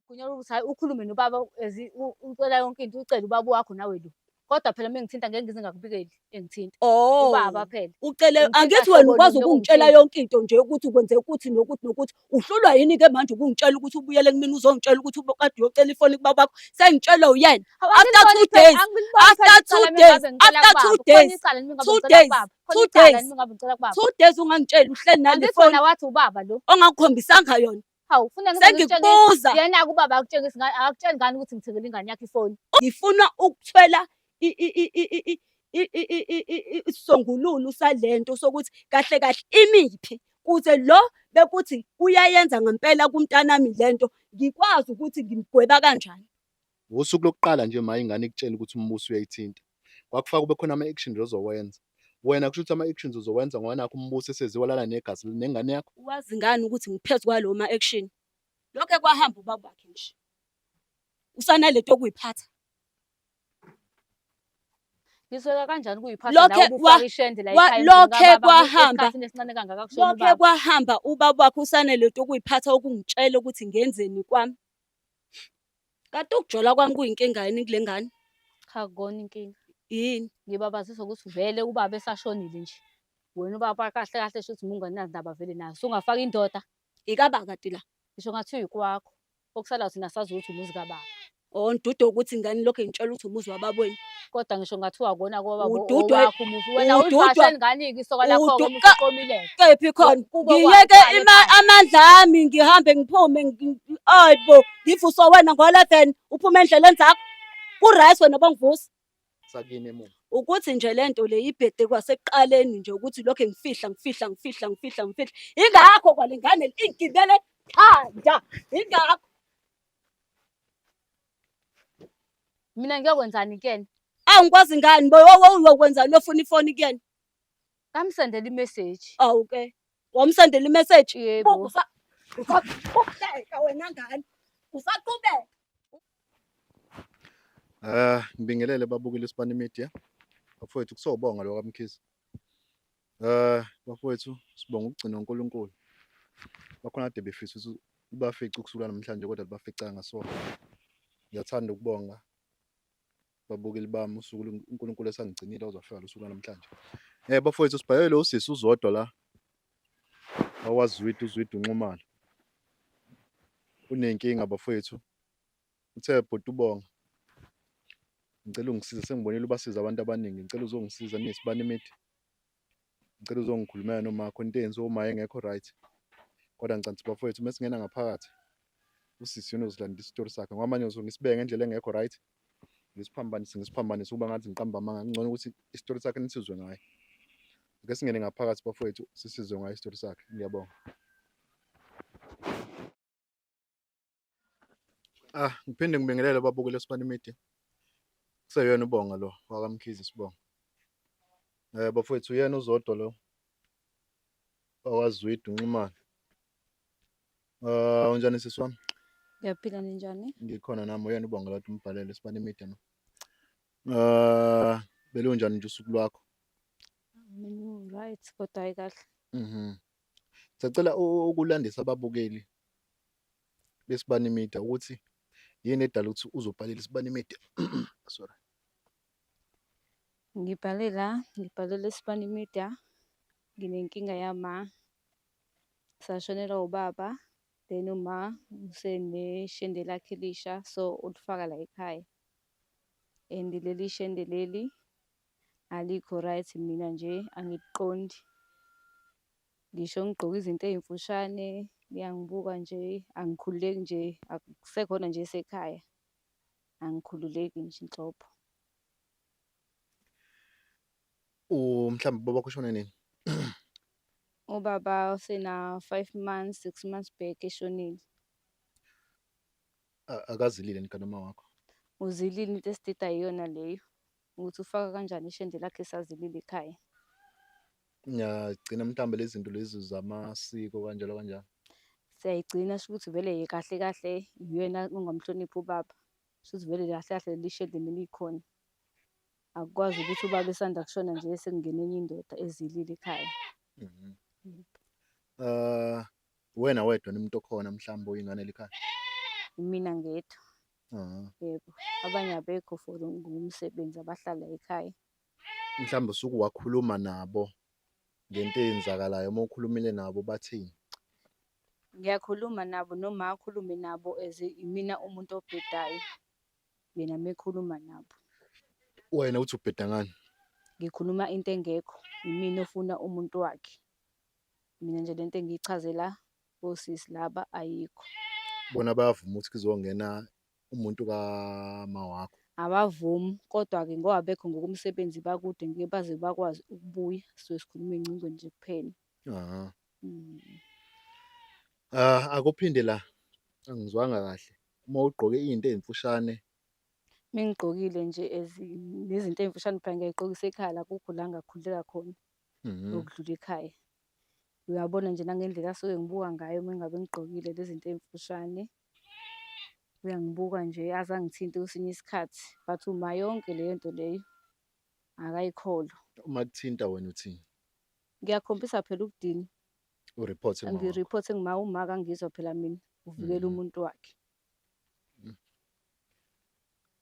kunyela ukuthi hhayi ukhulume nobaba ucela yonke into ucele ubaba wakho nawe lo. Kodwa phela uma ngithinta ngeke ngize ngakubikeli engithinta. Ubaba phela. Ucele angithi wena ukwazi ukungitshela yonke into nje ukuthi kwenzeka ukuthi nokuthi nokuthi. Uhlulwa yini-ke manje ukungitshela ukuthi ubuyele kumina uzongitshela ukuthi kade uyocela ifoni kubaba wakho. Sengitshela uyena. After 2 days. After 2 days. 2 days ungangitsheli uhleli nale phone. Angithi wathi ubaba lo. Ongakukhombisanga yona. Hawu ufuna sengikubuza. Yena-ke ubaba akakutsheli ngani ukuthi ngithengele ingane yakho ifoni. Ngifuna ukuthwela isisombululo salento sokuthi kahle kahle imiphi kuze lo bekuthi uyayenza ngempela kumntanami lento ngikwazi ukuthi ngimgweba kanjani. Usuku lokuqala nje ma ingane ikutshela ukuthi umbuso uyayithinta. Kwakufaka kube khona ama-actions ozowenza. Wena kusho ukuthi ama-actions uzowenza ngoba nakho umbuso eseziwalala negazi nengane yakho. Wazi ngani ukuthi ngiphezu kwalo ma-action? Lokho kwahamba ubaba wakhe nje. Usanalento okuyiphatha. Ngisola kanjani ukuyiphatha la ubufaka ishende la ekhaya lokhe kwahamba. Esikhathini esincane kangaka kushona ubaba. Lokhe kwahamba ubaba wakhe usanalento okuyiphatha okungitshela ukuthi ngenzeni kwami. Kanti ukujola kwami kuyinkinga yini kule ngane? Cha akukona inkinga. Yini? Ngibabazisa ukuthi vele ubaba esashonile nje. Wena ubaba kahle kahle shuthi mungenazi ndaba vele nayo. Sungafaka indoda. Ikaba kati la. Ngisho ngathiwa ikwakho. Okusala thina sazi ukuthi umuzi kababa. Ndudo ukuthi ingane lokho ngitshela ukuthi umuzi wababweni. Kodwa ngisho ngathiwa akona kwababa wakho umuzi. Wena uzashela ngani-ke isoka lakho umuqomile. Kephi khona. Ngiyeke amandla ami ngihambe ngiphume ayibo ngivuso wena ngo-11 uphume endleleni zakho. Ku-right wena bangivusa. Sakini emuva. Ukuthi nje lento le ibhede kwasekuqaleni nje ukuthi lokho ngifihla. Ingakho kwalengane ingibele khanda. Ingakho. Mina ngiyokwenzani kuyena? Angikwazi ngani uyokwenzani uyofuna ifoni kuyena? Ngamsendela i-message. Okay. Wamsendela i-message? Yebo. Usaqhubeka wena ngane. Usaqhubeka. Ngibingelele babukeli Sibani Media. Bafowethu kusobonga lo kaMkhize. Bafowethu sibonga ukugcina uNkulunkulu. Bakhona kade befisa ukuthi ubafice ukusula namhlanje kodwa libaficanga so. Ngiyathanda ukubonga babukeli bami usuku uNkulunkulu esangigcinile uzofika usuku namhlanje. Bafowethu sibhayele usisi uzodwa la. Awazwidi uzwidi unxumalo. Unenkinga bafowethu. Uthe bhuti ubonga. Ngicela ungisize sengibonile ubasiza abantu abaningi. Ngicela uzongisiza niSibani Media. Ngicela uzongikhulumela noma khona into enziwe uma engekho right. Kodwa ngicela bafowethu mesingena ngaphakathi. Usisi unozilanda isitori sakhe ngoba manje ngisibeke ngendlela engekho right. Ngisiphambanise uba ngathi ngiqamba amanga ngcono ukuthi isitori sakhe nisizwe ngayo. Ake singene ngaphakathi bafowethu sisizwe ngayo isitori sakhe. Ngiyabonga. Ngiphinde ngibingelele babukeli Sibani Media. Kuseyona ubonga lo wakaMkhize sibonga. Bafowethu uyena uzodwa lo. Awazwidi unxumalo. Unjani sisi wami? Ngiyaphila ninjani? Ngikhona nami uyena ubonga lathi umbhalele Sibani Media no. Bele unjani nje usuku lwakho? Mina right kodwa hayi kahle. Sicela ukulandisa ababukeli beSibani Media ukuthi yini edala ukuthi uzobhalela iSibani Media. Sorry. Ngibhalela iSibani Media. Nginenkinga yama. Sashonelwa ubaba. Then uma useneshende lakhe elisha so ulifaka la ekhaya. And leli shende leli alikho right mina nje angiqondi. Ngisho ngigqoka izinto ezimfushane liyangibuka nje angikhululeki nje akusekhona nje esekhaya. Angikhululeki nje inhlopho. Mhlawumbe baba kushona nini? Ubaba usena 5 months 6 months back eshonile. Akazilile nikanoma wakho. Uzilile into esidida yiyona leyo. Ukuthi ufaka kanjani ishende lakhe esazilile ekhaya. Ngiyagcina mhlawumbe lezi zinto lezi zamasiko kanjalo. Siyayigcina ukuthi vele kahle kahle uyena ungamhloniphi ubaba. Ukuthi vele kahle kahle lishende mina ikhona. Akukwazi ukuthi ubaba esanda kushona nje sekungena enye indoda ezilile ekhaya. Wena wedwa nomuntu okhona mhlawumbe uyingane ekhaya. imina ngedwa. Aha. Yebo, abanye abekho for ngumsebenzi abahlala ekhaya. Mhlawumbe usuke wakhuluma nabo ngento eyenzakalayo, uma ukhulumile nabo bathini? Ngiyakhuluma nabo noma akhulume nabo as imina umuntu obhedayo, yena mekhuluma nabo. Wena uthi ubheda ngani? Ngikhuluma into engekho, imina ofuna umuntu wakhe. Mina nje lento engiyichazela osisi laba ayikho. Bona bayavuma ukuthi kuzongena umuntu kama wakho? Abavumi, kodwa-ke ngoba bekho ngokomsebenzi bakude ngeke baze bakwazi ukubuya, sisuke sikhuluma ey'ngcingweni nje kuphela. Aha. Mm. Akuphinde la, angizwanga kahle. Uma ugqoke iy'nto ey'mfushane. Mengigqokile nje nezinto ey'mfushane phela ngiyay'gqokisa ekhaya la akukho la engakhululeka khona okudlula ekhaya. Uyabona nje nangendlela asuke ngibuka ngayo uma ngabe ngigqokile lezi zinto ey'mfushane. Uyangibuka nje aze angithinte kwesinye isikhathi, but uma yonke leyo nto leyo akayikholwa. Uma kuthinta wena uthini? Ngiyakhombisa phela ukudinwa, Uriphothe ngiriphothe uma akangizwa phela mina uvikela umuntu wakhe.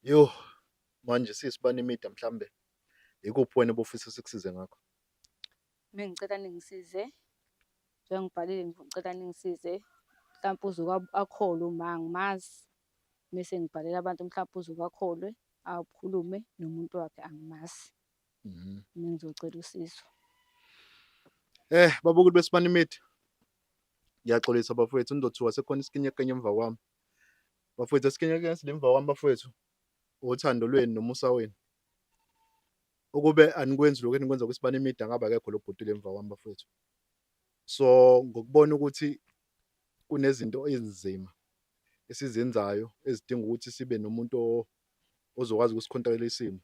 Yo, manje sisibanimida mhlambe ikuphi wena obufisa sikusize ngakho? Mengicela ningisize, njengoba ngibhalile ngicela ningisize, mhlampe uzuke akholwe uma angimazi. Mese ngibhalela abantu mhlampe uzuke akholwe akhulume nomuntu wakhe angimazi. Ngizocela usizo. Babukeli besibanimidi, ngiyaxolisa bafowethu, nizothuka sekhona isikinyekenye emva kwami. Bafowethu, isikinyekenye esile emva kwami bafowethu, uthando lwenu nomusa wenu. Ukube anikwenzi lokhu enikwenza kwisibanimidi angabe akekho lo bhuti emva kwami bafowethu. So ngokubona ukuthi kunezinto ezinzima esizenzayo ezidinga ukuthi sibe nomuntu ozokwazi ukusikhontrela isimo.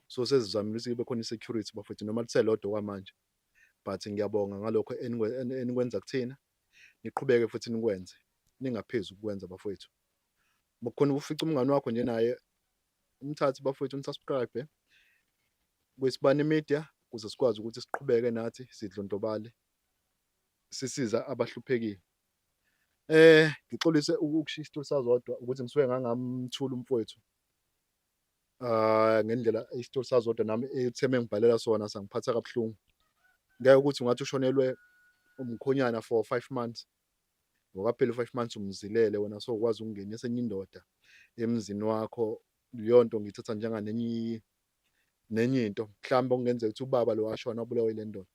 So sesizamile ukuthi kube khona i-security bafowethu noma liselodwa kwamanje. But ngiyabonga ngalokho enikwenza kuthina, niqhubeke futhi nikwenze, ningaphezi ukukwenza bafowethu. Makukhona ufica umngani wakho nje naye umthathe bafowethu, umsubscribe kwisibani media ukuze sikwazi ukuthi siqhubeke nathi sidlondlobale sisiza abahluphekile. Ngixolise ukushiya isithulu sazodwa ukuthi ngisuke ngangamthula umfowethu ngendlela isithulu sazodwa nami ethe mengibhalela sona sangiphatha kabuhlungu. Ngeke ukuthi ungathi ushonelwe umkhonyana for 5 months, ngoba phela u5 months umzilele wena sokwazi ukungenisa enye indoda emzini wakho. Leyo nto ngiyithatha njenganenye into mhlawumbe okungenzeka ukuthi ubaba lo washona wabulawa ile ndoda.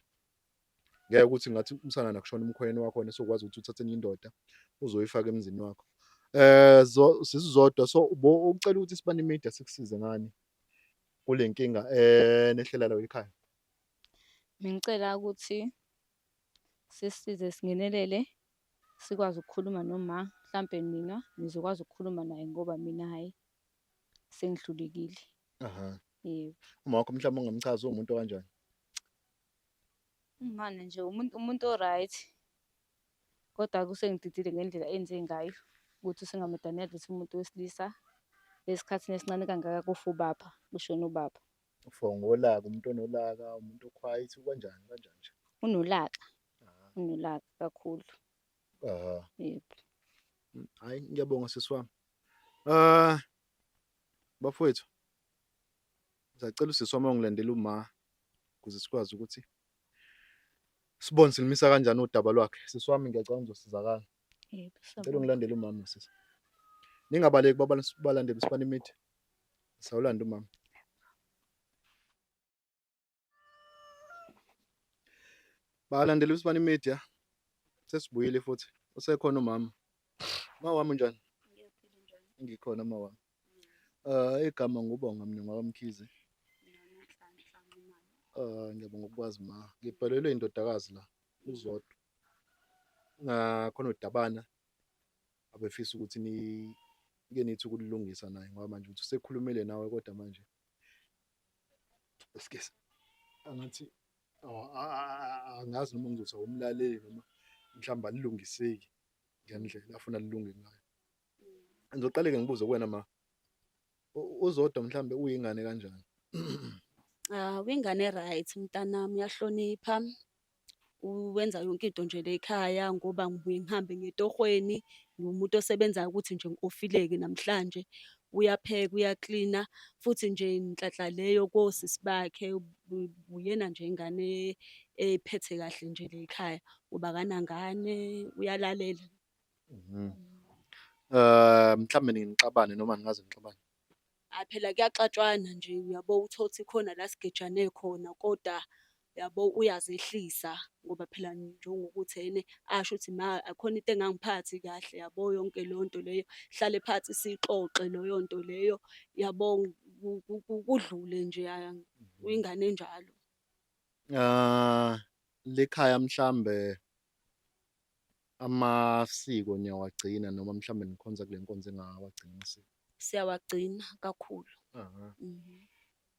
Ngeke ukuthi ngathi umsana nakushona umkhwenyana wakho wena sokwazi ukuthi uthathe enye indoda uzoyifaka emzini wakho. Sizodwa so ucela ukuthi isibani media sikusize ngani kule nkinga nehlela layo ekhaya. Bengicela ukuthi sisize singenelele sikwazi ukukhuluma noma mhlampe mina ngizokwazi ukukhuluma naye ngoba mina hhayi sengihlulekile. Aha. Yebo. Uma wakho mhlawumbe ungamchaza uwumuntu kanjani? Umane nje umuntu o-right, kodwa kusengididile ngendlela enze ngayo ukuthi usengamedanela lethi umuntu wesilisa esikhathini esincane kangaka kufa ubaba, kushona ubaba. For ngolaka, umuntu onolaka, umuntu o-quiet kanjani nje? Unolaka, unolaka kakhulu. Aha. Yebo. Hhayi, ngiyabonga sisi wami. Bafowethu, ngisacela usisi wami ungilandele uma ukuze sikwazi ukuthi sibone silimisa kanjani udaba lwakhe. Sisi wami ngiyacabanga uzosizakala. Yebo, Ngicela ungilandele umama sisi. Ningabaleki balandele isibani media. Sawulanda umama. Balandele isibani media. Sesibuyile futhi. Usekhona umama. Mawami unjani? Ngikhona mawami. Igama ngubonga mina ngwakamkhize. Ngiyabonga ukwazi ma. Ngibhalelwe indodakazi la uzodwa. Khona udabana abefisa ukuthi nike nithi ukulungisa naye ngoba manje uthi usekhulumile nawe kodwa manje excuse angathi angazi noma ngizothi awumlaleli noma mhlawumbe alilungiseki ngendlela afuna lilunge ngayo. Ngizoqale-ke ngibuze kuwena ma, uzodwa mhlawumbe uyingane kanjani? Uyingane e-right mntanami, uyahlonipha, wenza yonke into nje la ekhaya ngoba ngibuye ngihambe ngetohweni Ngiwumuntu osebenzayo ukuthi nje ngofile-ke namhlanje. Uyapheka, uyaklina, futhi nje nhlanhla leyo kosisi bakhe uyena nje ingane ephethe kahle nje lekhaya, ngoba akanangane, uyalalela. Mhm. Mhlambe nixabane noma ningaze nixabane? Hhayi phela kuyaxatshwana nje, uyabo, uthole ukuthi khona la sigejane khona, koda yabo uyazehlisa ngoba phela njengokuthi ene asho ukuthi ma khona into engangiphathi kahle yabo, yonke leyo nto leyo. Sihlale phansi siyixoxe leyo nto leyo, yabo, kudlule nje, uyingane enjalo. Lekhaya mhlambe amasiko niyawagcina noma mhlambe nikhonza kule nkonzo engawagcini amasiko? Siyawagcina kakhulu. Aha. Mhm.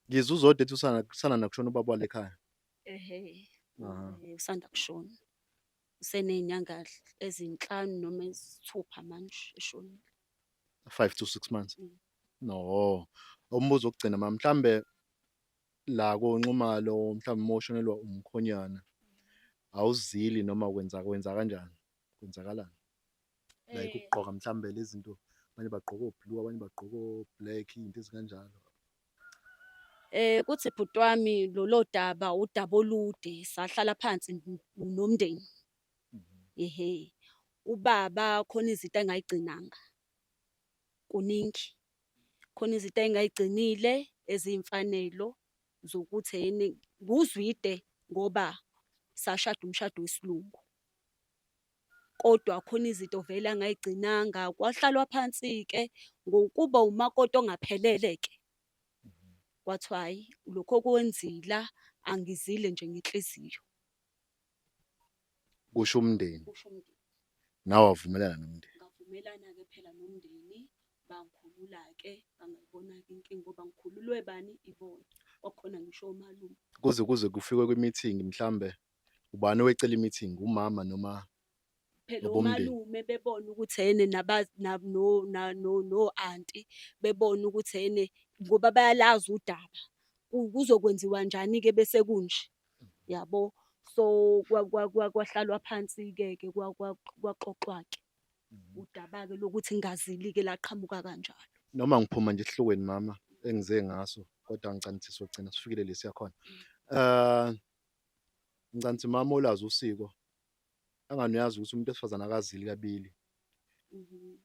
Ngizwe uzodwa ethi kusana nakushona ubaba walekhaya. Ehhe, Aha. usanda kushona. Useney'nyanga ezinhlanu noma ezithupha manje eshonile. 5 to 6 months. Mm. No. Umbuzo wokugcina mhlambe la konxumalo mhlawumbe uma ushonelwa umkhonyana awuzili noma wenza kanjani? Kwenzakalani? Like ukugqoka mhlambe lezi zinto, abanye bagqoka o-blue, abanye bagqoka o-black, iy'nto ezikanjalo. Kuthi bhuti wami lolo daba udaba olude, sahlala phansi nomndeni. Ehhe, ubaba khona izinto engayigcinanga, kuningi. Khona izinto engayigcinile eziyimfanelo zokuthi yini nguzwide ngoba sashada umshado wesiLungu. Kodwa khona izinto vele angayigcinanga. Kwahlalwa phansi-ke ngokuba umakoti ongaphelele-ke. Kwathiwa hhayi, lokhu okwenzila angizile nje ngenhliziyo. Kusho umndeni, Kusho umndeni. nawe wavumelana nomndeni. Ngavumelana-ke phela nomndeni, bangikhulula-ke, bangayibona-ke inkinga ngoba ngikhululwe bani? Ibona. Kwakukhona ngisho omalume. Kuze kufikwe kwi-meeting mhlambe ubani owecela i-meeting, umama noma Phela abomndeni? omalume bebona ukuthi ene no-anti bebona ukuthi ene ngoba bayalazi udaba, kuzokwenziwa njani-ke bese kunje, yabo. So kwahlalwa phansi-ke kwaxoxwa-ke udaba-ke lokuthi ngazili-ke laqhamuka kanjalo. Noma ngiphuma nje esihlokweni mama engize ngaso, kodwa ngicela ukuthi sogcina sifikile le siyakhona. Ngicela ukuthi mama olazi usiko, angani uyazi ukuthi umuntu wesifazane akazili kabili. Mhm.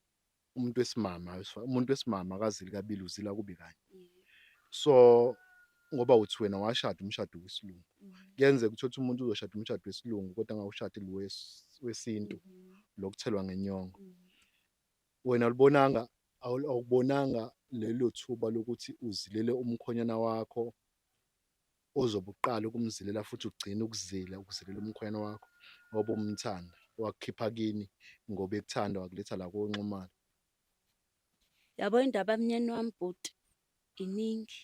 Umuntu wesimama akazili kabili, uzila kubi kanye. Mhm. So ngoba uthi wena washada umshado wesiLungu, Mhm. kuyenzeka ukuthi umuntu uzoshada umshado wesiLungu kodwa angawushadi lo wesintu, Mhm. lokuthelwa ngenyongo. Mhm. Wena awubonanga lelo thuba lokuthi uzilele umkhonyana wakho ozobe uqala ukumzilela futhi ugcine ukuzilela umkhonyana wakho ngoba umthanda, wakukhipha kini ngoba ekuthanda wakuletha la konxumalo. Yabo indaba mnyeni wami bhuti iningi.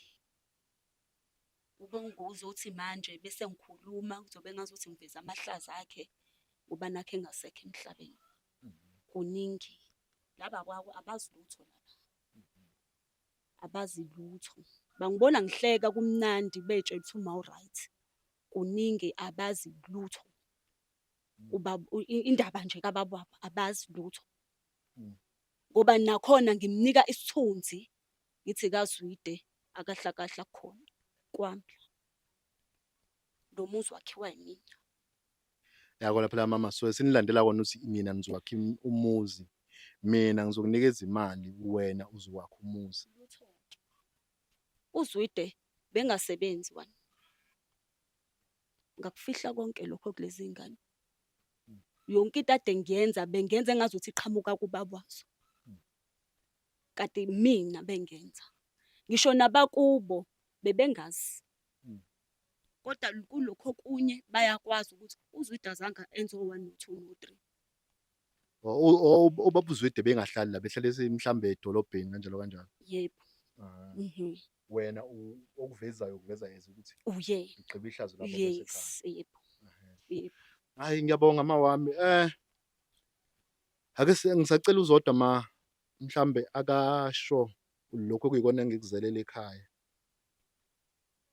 Ube ngibuza ukuthi manje bese ngikhuluma kuzobe engazuthi ngiveza amahlazo akhe ngoba nakhu engasekho emhlabeni. Kuningi. Laba kwabo abazi lutho laba. Abazi lutho. Bangibona ngihleka kumnandi bey'tshela ukuthi uma-right. Kuningi abazi lutho. Indaba nje kababa wabo abazi lutho. Ngoba nakhona ngimnika isithunzi ngithi kaZwide akahlakahla khona kwami. Lo muzi wakhiwa yimina. Yako phela mama, so sinilandela kona ukuthi mina ngizokwakha umuzi, mina ngizokunikeza imali, wena uzokwakha umuzi. Lutho-ke. uZwide bengasebenzi wani. Ngakufihla konke lokho kulezi ngane. Yonke into ade ngiyenza bengenza engazuthi iqhamuka kubaba wazo. Kade mina bengenza. Ngisho nabakubo bebengazi. Kodwa kulokho okunye bayakwazi ukuthi uZwide azange enze o-1 no-2 no-3. Ubaba uZwide bengahlali la, behlala mhlambe edolobheni kanjalo kanjalo. Yebo. Ah. Wena okuvezayo uveza yeza ukuthi Uye. ugqiba ihlazo lapho bese ekhaya. Yes, yebo. Yebo. Hayi ngiyabonga mama wami. Ake ngisacela uzodwa mhlambe akasho lokho okuyikona engikuzelela ekhaya.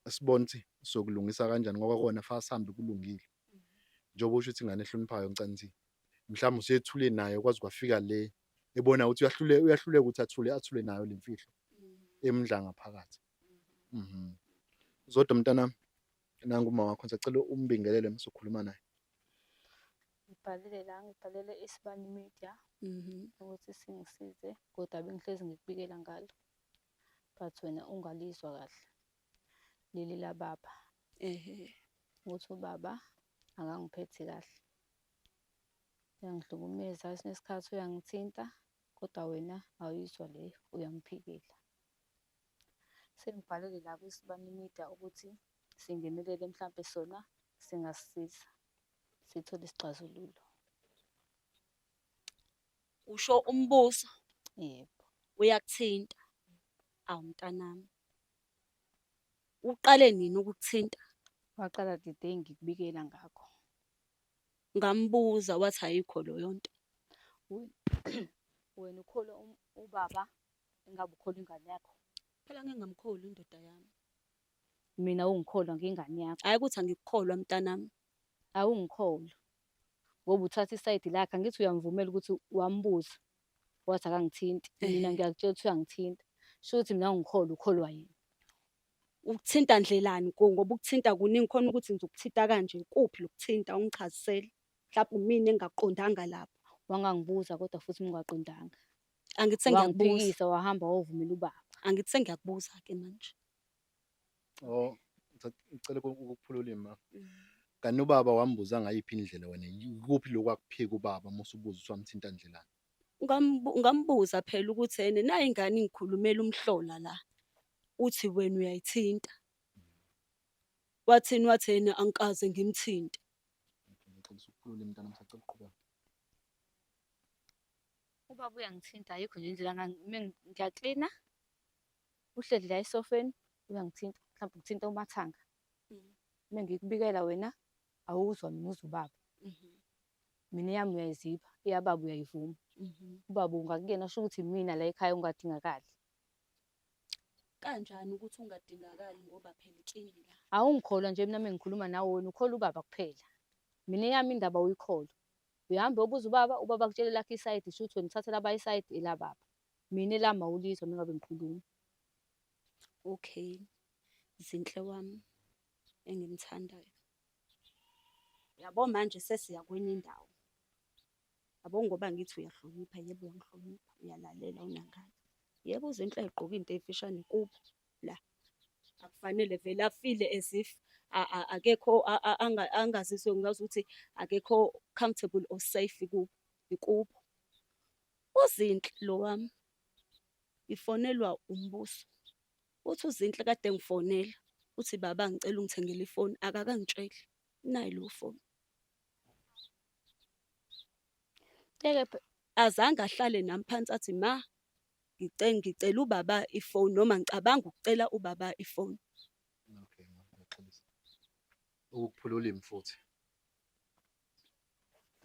Asibone ukuthi sokulungisa kanjani ngoba kona fa sihambe kulungile. Njengoba usho ukuthi ingane ehloniphayo ngicela ukuthi mhlawumbe usethule naye kwazi kwafika le ebona ukuthi uyahluleka ukuthi athule nayo le mfihlo emdla ngaphakathi. Zodwa mntanami, nangu uma wakho ngisacela umbingelele mase ukhuluma naye. Ngibhalele Isibani Media ukuthi singisize kodwa bengihlezi ngikubikela ngalo, but wena ungalizwa kahle leli la baba. Ukuthi ubaba akangiphethi kahle, uyangihlukumeza, esinye isikhathi uyangithinta kodwa wena awuyizwa leyo, uyangiphikela. Sengibhalele la kwiSibani Media ukuthi singenelele mhlampe sona singasisiza sithole isixazululo. Usho umbuso Yebo. uyakuthinta. Awu mntanami, uqale nini ukukuthinta? Waqala the day ngikubikela ngakho. Ngambuza wathi ayikho loyo nto. Wena ukholwa ubaba engabe ukholwa ingane yakho? Phela ngingamkholi indoda yami. Mina ungikholwa ngengane yakho? Hhayi ukuthi angikukholwa mntanami. Awungikholwa ngoba uthatha isayidi lakhe. Angithi uyamvumela ukuthi wambuza wathi akangithinti, mina ngiyakutshela ukuthi uyangithinta. Sho ukuthi mina ungikholwa, ukholwa yena. Ukuthinta ndlelani ngoba ukuthinta kuningi, khona ukuthi ngizokuthinta kanje. Kuphi lokuthinta ungichazisele? Mhlawumbe mina engingaqondanga lapho. Wangangibuza kodwa futhi ungaqondanga. Angithi sengiyakubuza. Wangiphikisa wahamba wovumela ubaba. Angithi sengiyakubuza-ke manje. Ngicela ukukuphula ulimi. Kanti ubaba wambuza ngayiphi indlela wena? Kuphi lokhu akuphika ubaba uma usubuza ukuthi wamthinta ndlelani? Ngambuza phela ukuthi yena nayi ingane ingikhulumela umhlola la. Uthi wena uyayithinta. Wathini wathi yena angikaze ngimthinte. Ngicela ukuphula ulimi mntana, ngisacela uqhubeka. Ubaba uyangithinta, ayikho nje indlela ngiyaklina. Uhleli la esofeni uyangithinta, mhlawumbe ukuthinta umathanga. Uma ngikubikela wena awuzwa, mina uzwa ubaba. Mina eyami uyayizipha, eyababa uyayivuma. Ubaba ungakuyena asho ukuthi mina la ekhaya ungadingakali. Kanjani ukuthi ungadingakali ngoba phela inkinga la? Awungikholwa nje mina uma ngikhuluma nawe, wena ukholwa ubaba kuphela. Mina eyami indaba uyikholwa. Uyahambe ubuza ubaba, ubaba akutshele lakho isayidi, sho ukuthi wena uthathe laba isayidi elababa. Mina elami awulizwa uma ngabe ngikhuluma. Okay, Zinhle wami engimthandayo. Yabo manje sesiya kwenye indawo. Yabo ngoba ngithi uyahlonipha, yebo uyangihlonipha, uyalalela unangane. Yebo Zinhle egqoka into efishane kubo la. Akufanele vele afile as if akekho angazizwe ngazi ukuthi akekho comfortable or safe kubo. UZinhle lo wami ifonelwa umbuso. Uthi uZinhle kade ngifonela uthi baba ngicela ungithengele ifoni, akakangitsheli. Nayi lo phone. Azange ahlale nami phansi athi ma ngicela ubaba ifoni noma ngicabanga ukucela ubaba ifoni. Okay, ngiyaxolisa. Ukuphula ulimi futhi.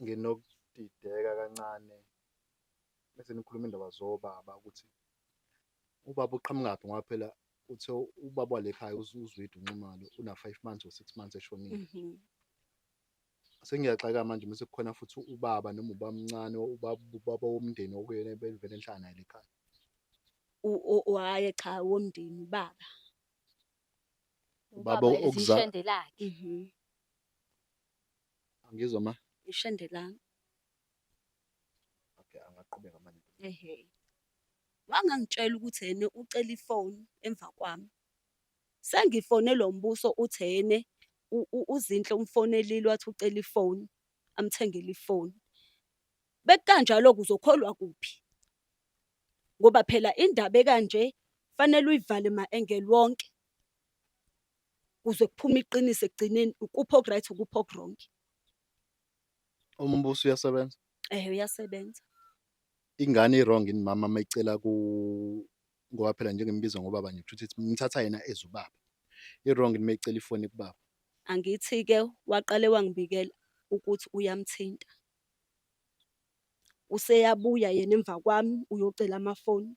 Nginokudideka kancane bese nikhuluma indaba zobaba ukuthi ubaba uqhamungaphi ngoba phela uthe ubaba walekhaya uZwide uNxumalo una 5 months or 6 months eshonile. Sengiyaxaka manje mase kukhona futhi ubaba noma ubamncane ubaba womndeni okuyena belivele enhlala naye lekhaya. Hayi cha womndeni baba. Ubaba izishende lakhe. Angizwa ma? Ishende lami. Okay, angaqhubeka manje. Wangangitshela ukuthi yena ucela ifoni emva kwami. Sengifonelwa umbuso uthi yena uZinhle umfonelile wathi ucela ifoni, amthengele ifoni. Bekanjalo kuzokholwa kuphi? Ngoba phela indaba ekanje fanele uyivale ma-angle wonke. Kuze kuphume iqiniso ekugcineni ukuphi okuright ukuphi okurong. Umbuso uyasebenza? Uyasebenza. Ingane i-wrong yini mama mayicela ngoba phela njengembiza ngobaba nje ukuthi ngithatha yena ezubaba. I-wrong yini mayicela ifoni kubaba? Angithi-ke waqale wangibikela ukuthi uyamthinta. Useyabuya yena emva kwami uyocela amafoni.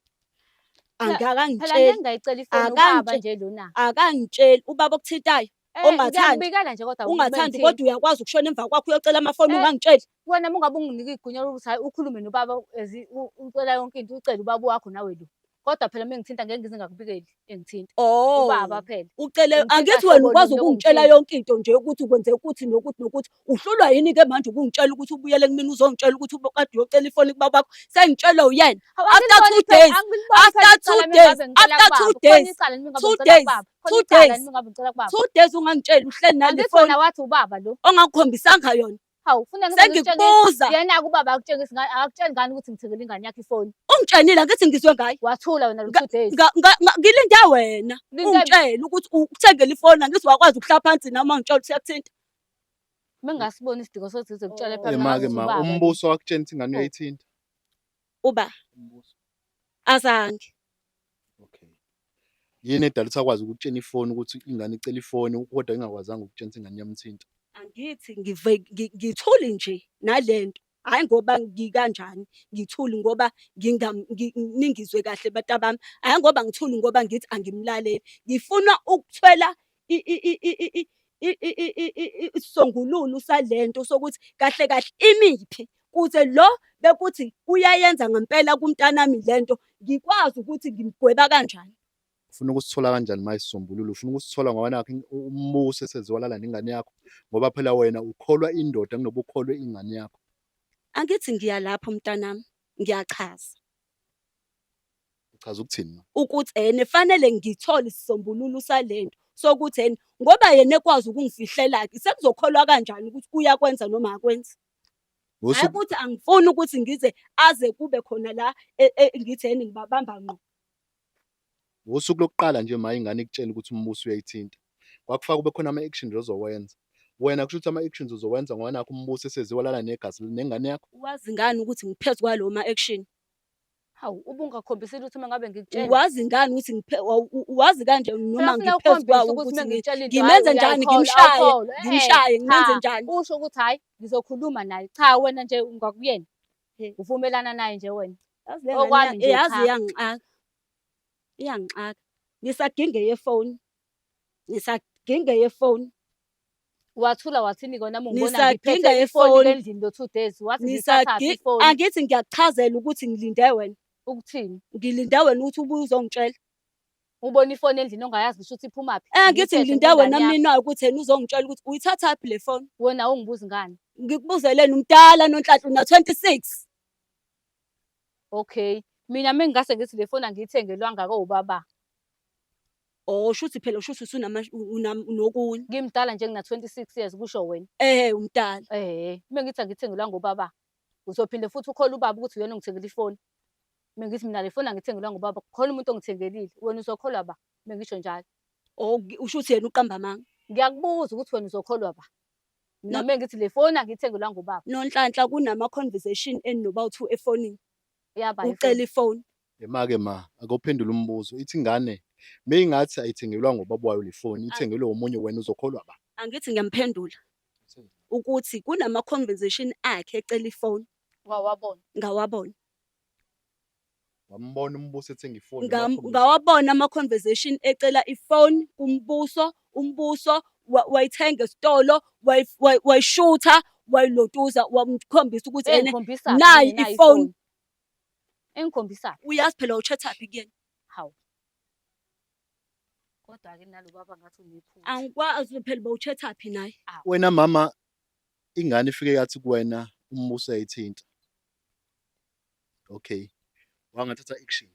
Phela ngeke ngayicela ifoni ubaba nje lona. Akangitsheli ubaba okuthintayo ongathandi. Ngiyakubikela nje kodwa Ungathandi kodwa uyakwazi ukushona emva kwakho uyocela amafoni ungangitsheli. wena uma ungabe unginike igunya lokuthi hhayi ukhulume nobaba ucela yonke into ucele ubaba wakho nawe lo. Kodwa phela uma ngithinta ngeke ngize ngakubikeli engithinta. Ubaba phela. Ucele Ngithinta angithi wena hlobo ukwazi luni ukungitshela lokungithinta. yonke into nje ukuthi kwenzeka ukuthi nokuthi nokuthi. Uhlulwa yini-ke manje ukungitshela ukuthi ubuyele kumina uzongitshela ukuthi kade uyocela ifoni kubaba wakho. Sengitshelwe uyena. After 2 days. After 2 days. After 2 days. 2 days. 2 days. 2 days ungangitsheli uhleli nale Angithi phone wena wathi ubaba lo. ongakukhombisanga yona. Hawu ufuna Sengikubuza. yena ubaba akutshengisa akutsheli ngani ukuthi ngithengele ingane yakho ifoni. Ungitshelile angithi ngizwe ngayo. Wathula wena lo 2 days. Ngilinde wena. Ungitshele ukuthi ukuthengele ifoni angithi wakwazi ukuhlala phansi nami ngitshela ukuthi yakuthinta. Mengasiboni isidingo sokuthi ngizokutshela phela Ema-ke ma umbuso wakutshena ukuthi ingane uyayithinta. Uba azange. Okay. Yini edala ukuthi akwazi ukutshena ifoni ukuthi ingane icela ifoni kodwa ingakwazanga ukutshena ukuthi ingane yamthinta. Angithi ngithuli nje nalento. Hayi ngoba ngikanjani, ngithuli ngoba ningizwe kahle bantu bami. Hayi ngoba ngithuli ngoba ngithi angimlaleli. Ngifuna ukuthwela isisombululo salento sokuthi kahle kahle imiphi kuze lo bekuthi uyayenza ngempela kumntanami lento ngikwazi ukuthi ngimgweba kanjani. Ufuna ukusithola kanjani manje isisombululo? Ufuna ukusithola ngoba nakho umbuso eseziwalala nengane yakho ngoba phela wena ukholwa indoda kunoba ukholwe ingane yakho. Angithi ngiya lapho mntanami ngiyachaza. Uchaza ukuthini? Ukuthi nefanele ngithole isisombululo salento sokuthi ngoba yena ekwazi ukungifihlela-ke sekuzokholwa kanjani ukuthi uyakwenza noma akwenzi. Hayi ukuthi angifuni ukuthi ngize aze kube khona la ngithi ngibabamba ngqo. Usuku lokuqala nje ma ingane ikutshela ukuthi umbuso uyayithinta. Kwakufaka kube khona ama-actions ozowenza. Wena kusho ukuthi ama-actions uzowenza ngoba nakho umbuso eseziwalala negazi nengane yakho. Wazi ngani ukuthi ngiphezu kwalo ma-action? Hawu ubungakhombisile ukuthi uma ngabe ngikutshela. Wazi ngani ukuthi wazi kanje noma ngiphezu kwawo ukuthi ngimenze njani ngimshaye ngimenze njani? Usho ukuthi hhayi ngizokhuluma naye. Cha wena nje ungakuyena. Uvumelana naye nje wena. Okwami nje yazi iyangixaka. Iyangixaka. Ngisaginge yefoni. Wathula wathini kona uma ngibona ngiphethe ifoni endlini lo 2 days. Wathi ngithatha ifoni. Angithi ngiyakuchazela ukuthi ngilinde wena. Ukuthini? Ngilinde wena ukuthi ubuye uzongitshela. Ubona ifoni endlini ongayazi ngisho ukuthi iphumaphi. Ngithi ngilinde wena mina ukuthi uzongitshela ukuthi uyithathaphi le phone. Wena ungibuza ngani? Ngikubuzeleni umdala noNhlanhla una 26. Okay. Mina mengingase ngithi le phone angiyithengelwanga kobaba. Shuthi phela ushuthi unokunye. Ngimdala nje ngina 26 years kusho wena. Umdala. Mengithi angithengelwanga ngobaba. Uzophinde futhi ukhole ubaba ukuthi uyena ongithengela ifoni. Mengithi mina le phone angithengelwanga ngobaba. Khona umuntu ongithengelile. Wena uzokholwa ba? Mengisho njalo. Ushuthi yena uqamba amanga. Ngiyakubuza ukuthi wena uzokholwa ba? Mina mengithi le phone angithengelwanga ngobaba. NoNhlanhla kunama conversation enoba 2 efonini. Yaba ucela ifoni. Ema-ke ma akuphendula umbuzo. Ithi ingane meyingathi ayithengelwa ngobaba wayo le phone ithengelwe omunye wena uzokholwa ba? Angithi ngiyamphendula. Ukuthi kunama conversation akhe ecela ifoni. Ngawabona. Wambona umbuso ethenga ifoni. Ngawabona ama conversation ecela ifoni kumbuso, umbuso wayithenga esitolo, wayishutha, wayilotuza, wamkhombisa ukuthi nayi ifoni. Engikhombisa. Uyazi phela uchathaphi kuyena. Hawu. Kodwa-ke nalo baba ngathi unephutha. Angikwazi phela bawuchathaphi naye. Wena mama ingane ifike yathi kuwena umbuso uyayithinta. Okay. Wangathatha action.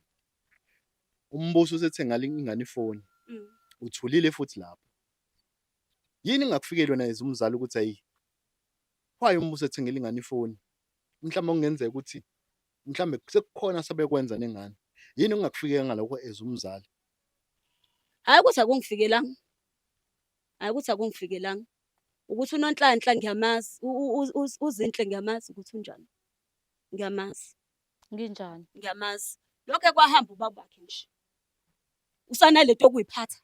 Umbuso usethenga ingane ifoni. Uthulile futhi lapho. Yini ngakufikeli wena as umzali ukuthi hayi why umbuso ethengela ingane ifoni? Mhlawumbe kungenzeka ukuthi mhlawumbe sekukhona sabekwenza nengane. Yini ungakufikela ngalokho as umzali? Hayi ukuthi akungifikelanga. Ukuthi uNonhlanhla ngiyamazi, uzinhle ngiyamazi ukuthi unjani. Ngiyamazi. Nginjani? Ngiyamazi. Lokho kwahamba ubaba wakhe nje. Usanalento okuyiphatha.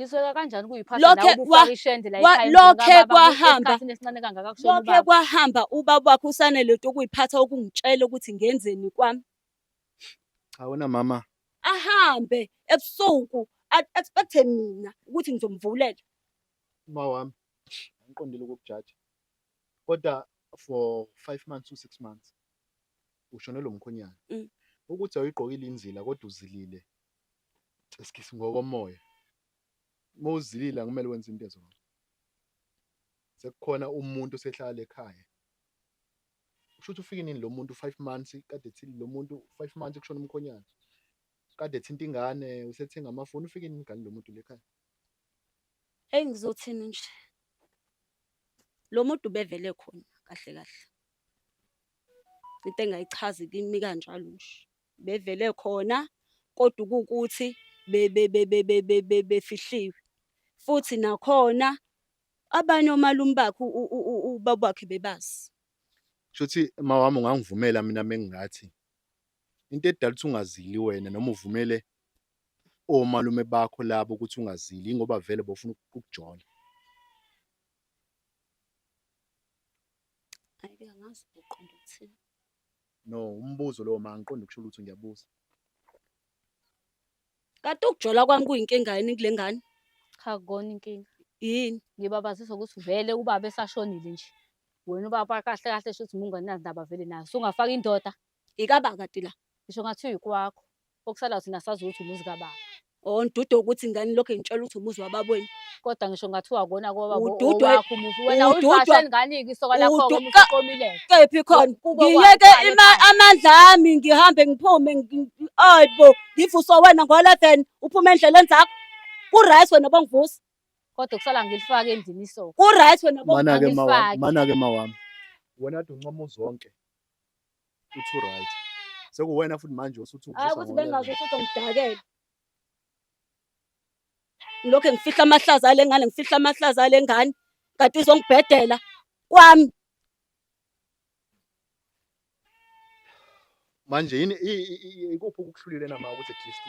Ngisola kanjani kuyiphatha la ubufaka ishende la ekhaya. Lokho kwahamba. Esikhathini esincane kangaka kushona ubaba. Lokho kwahamba ubaba wakhe usanalento okuyiphatha okungitshela ukuthi ngenzeni kwami. Cha wena mama. Ahambe ebusuku expect-e mina ukuthi ngizomvulela. Ma wami, angiqondile ukukujaja. Kodwa for 5 months to 6 months, ushonelwe umkhonyana. Mm. Ukuthi awuyigqokile inzila kodwa uzilile. Esikisi ngokomoya. Uma uzilile akumele wenze into ezona. Sekukhona umuntu osehlala ekhaya. Kushuthi ufike nini lo muntu 5 months kade ethi lo muntu 5 months kushona umkhonyana. Kade ethinta ingane usethenga amafoni ufike nini ingane lo muntu lekhaya. Hey ngizothini nje. Lo muntu ubevele khona kahle kahle. Into engayichazi kimi kanjalo nje. Bevele khona kodwa ukuthi befihliwe. Futhi nakhona abanye omalume bakhe ubaba wakhe bebazi. Kushuthi mawami ungangivumela mina mengingathi into edala ukuthi ungazili wena noma uvumele omalume bakho labo ukuthi ungazili ngoba vele bofuna ukujola. Ayike angazi uqonda ukuthini. No, umbuzo lo ma ngiqonda ukusho ukuthi ngiyabuza. Kanti ukujola kwami kuyinkinga yini kule ngane? Cha akukona inkinga. Yini? Ngibabazisa ukuthi vele ubaba esashonile nje. Wena ubaba kahle kahle shuthi mungenazi ndaba vele nazo. Sungafaka indoda. Ikaba kati la. Ngisho ngathi uyikwakho. Okusala thina sazi ukuthi umuzi kababa. Oh ndudo ukuthi ingane lokho ngitshela ukuthi umuzi wababweni. Kodwa ngisho ngathiwa akona ngoba Ududwe- owakho umuzi. Wena ududwa- uyifashe ngani isoka lakho Udu- umuzi uqomile. Kephi khona? Kubo Ngiyeke kwayo ekhaya. amandla ami ngihambe ngiphume ayibo ngivuso wena ngo-11 uphume endleleni zakho. Ku-right wena bangivusa. Kodwa kusala ngilifake endlini isoka. Ku-right wena Mana-ke mawami, angifaki. mana-ke mawami. Wena kade uncoma uzonke. Uthi right. Sekuwena futhi manje usuthi Hayi uvusa ukuthi bengazi ngo-11. ukuthi ngidakele. Ngilokhu ngifihla amahlaza ale ngane ngifihla amahlaza ale ngane. Kanti izongibhedela kwami. Manje yini ikuphi ukuhlulile nama ukuthi at least